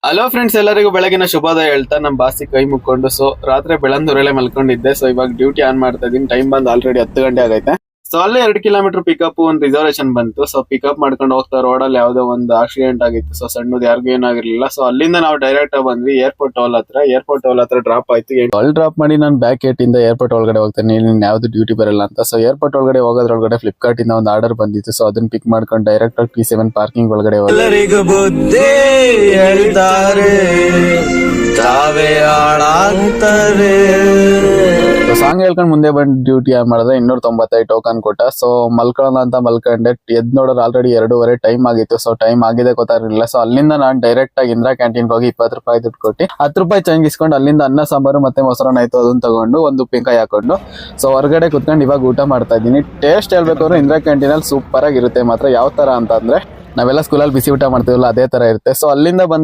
Hello friends, ಎಲ್ಲರಿಗೂ ಬೆಳಗಿನ ಶುಭೋದಯ ಹೇಳ್ತಾ ನಮ್ಮ ಬಾಸಿ ಕೈ ಮುಕ್ಕೊಂಡು ರಾತ್ರಿ ಬೆಳಂದೂರಲ್ಲೇ ಮಲ್ಕೊಂಡಿದ್ದೆ. ಇವಾಗ ಡ್ಯೂಟಿ ಆನ್ ಮಾಡ್ತಾ ಇದೀನಿ. ಟೈಮ್ ಬಂದು ಆಲ್ರೆಡಿ 10 ಗಂಟೆ ಆಗೈತೆ. ಅಲ್ಲೇ 2 ಕಿಲೋಮೀಟರ್ ಪಿಕಪ್ ಒಂದು ರಿಸರ್ವೇಶನ್ ಬಂತು. ಪಿಕಪ್ ಮಾಡ್ಕೊಂಡು ಹೋಗ್ತಾ ರೋಡಲ್ಲಿ ಯಾವ್ದೋ ಒಂದು ಆಕ್ಸಿಡೆಂಟ್ ಆಗಿತ್ತು. ಸಣ್ಣದು ಯಾರಿಗೂ ಏನಾಗಿರ್ಲಿಲ್ಲ. ಅಲ್ಲಿಂದ ನಾವು ಡೈರೆಕ್ಟ್ ಆಗಿ ಬಂದ್ವಿ ಏರ್ಪೋರ್ಟ್ ಟೋಲ್ ಹತ್ರ ಡ್ರಾಪ್ ಆಯ್ತು. ಅಲ್ಲಿ ಡ್ರಾಪ್ ಮಾಡಿ ನಾನು ಬ್ಯಾಕ್ ಗೇಟ್ ಇಂದ ಏರ್ಪೋರ್ಟ್ ಒಳಗಡೆ ಹೋಗ್ತೇನೆ. ಇಲ್ಲಿ ಯಾವ್ದು ಡ್ಯೂಟಿ ಬರಲ್ಲ ಅಂತ. ಏರ್ಪೋರ್ಟ್ ಒಳಗಡೆ ಹೋಗೋದ್ರೊಳಗಡೆ ಫ್ಲಿಪ್ಕಾರ್ಟ್ ಇಂದ ಒಂದು ಆರ್ಡರ್ ಬಂದಿತ್ತು. ಅದನ್ನ ಪಿಕ್ ಮಾಡ್ಕೊಂಡು ಡೈರೆಕ್ಟ್ ಆಗಿ P7 ಪಾರ್ಕಿಂಗ್ ಒಳಗಡೆ ಹೋಗಿ ಎಲ್ಲರಿಗೂ ಬುದ್ಧಿ ಹೇಳ್ತಾರೆ, ತಾವೇ ಹಾಳಾಗ್ತಾರೆ. ಸಾಂಗ್ ಹೇಳ್ಕೊಂಡು ಮುಂದೆ ಬಂದು ಡ್ಯೂಟಿ ಮಾಡಿದ್ರೆ 295 ಟೋಕನ್ ಕೊಟ್ಟ. ಮಲ್ಕೊಳ್ಳೋಣ ಅಂತ ಮಲ್ಕೊಂಡೆ. ಎದ್ ನೋಡೋರು ಆಲ್ರೆಡಿ 2:30 ಟೈಮ್ ಆಗಿತ್ತು. ಟೈಮ್ ಆಗಿದೆ ಗೊತ್ತಾಗಿರ್ಲಿಲ್ಲ. ಅಲ್ಲಿಂದ ನಾನು ಡೈರೆಕ್ಟ್ ಆಗಿ ಇಂದಿರಾ ಕ್ಯಾಂಟೀನ್ ಹೋಗಿ 20 ರೂಪಾಯಿ ದುಡ್ಡು ಕೊಟ್ಟು 10 ರೂಪಾಯಿ ಚೇಂಜ್ ಇಸ್ಕೊಂಡು ಅಲ್ಲಿಂದ ಅನ್ನ ಸಾಂಬಾರು ಮತ್ತೆ ಮೊಸರನ್ನ ಆಯ್ತು ಅದನ್ನ ತಗೊಂಡು ಒಂದು ಉಪ್ಪಿನಕಾಯಿ ಹಾಕೊಂಡು ಹೊರಗಡೆ ಕುತ್ಕೊಂಡು ಇವಾಗ ಊಟ ಮಾಡ್ತಾ ಇದ್ದೀನಿ. ಟೇಸ್ಟ್ ಹೇಳ್ಬೇಕು ಅಂದ್ರೆ ಇಂದಿರಾ ಕ್ಯಾಂಟೀನ್ ಅಲ್ಲಿ ಸೂಪರ್ ಆಗಿರುತ್ತೆ ಮಾತ್ರ. ಯಾವ ತರ ಅಂತ ಅಂದ್ರೆ ನಾವೆಲ್ಲ ಸ್ಕೂಲಲ್ಲಿ ಬಿಸಿ ಊಟ ಮಾಡ್ತೀವಲ್ಲ ಅದೇ ತರ ಇರುತ್ತೆ. ಅಲ್ಲಿಂದ ಬಂದ